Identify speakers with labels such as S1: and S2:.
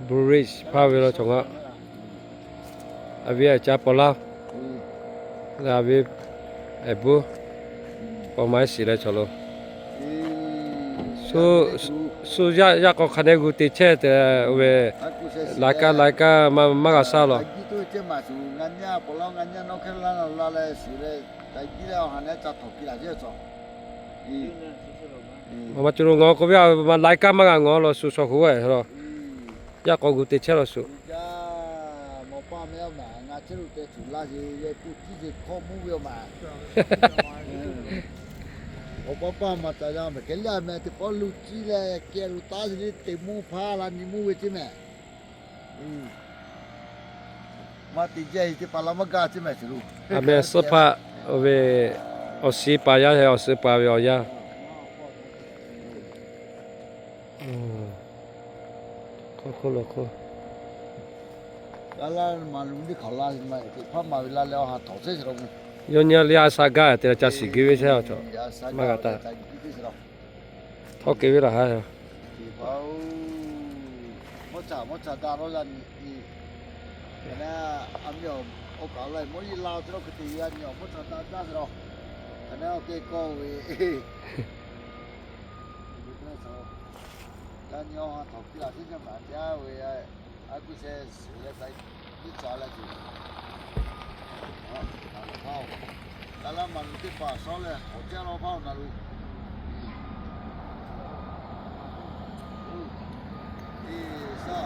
S1: bridge ဖားပြီးတော့ကျွန်တော်အပြည့်ချပေါ်လာလာပြီးအဘူပေါ်မိုင်းစီလဲချလို့ဆိုရကောခနဲ့ကိုတေချက်ဝဲလာကမကစားလို့
S2: ဒီတော့ကျမစုငန်းညာပေါ်လောငန်းညာနောက်ခလာလာလဲစီလဲတိုက်ကြည့်တော့ဟာနဲ့ချက်ထုတ်ကြည့်လာကျတော့
S1: မကျလို့ငေါကိုပြမလိုက်ကမကငေါလို့ဆူဆော်ခွဲဆိုရကောကိုတေချက်လို့ဆူ
S2: ကြာမပါမဲမှာငါချစ်လို့တဲ့သူလာစီရဲ့သူကြည့်စီခေါ်မှုရမှာပမတရားမကလေးအမေတပေါ်လူကြည့်လဲကဲလူသားစီတေမူဖာလာနီမူဝချင်မဲမတိကျိပလာမကချင်မဲစလူ
S1: အမေစပါဝေအစီပါရအစီပါရောရခေါ်
S2: လာလာမလူဒီခလာမဖမဝလာလောဟာတော့စေစရော
S1: ယောညာလျာစာကတဲ့ချစီကေဝေချောချောမကတာထောက်ကေဝေလာဟာ
S2: ဒီဘောမောချတာရောဇာနီနာအမျိုးဩကာလိုက်မောရီလာတော့ကတိရညောမောချတာတာရောနာကေကောဝေလာညောဟာတော့ပြလာစီကမှာကြားဝေအခုဆက်လက်တိုင်းဒီချလာကြည့်လာလာမန်တိပါဆောလေဟိုတယ်လောပေါနာလူဒီစာ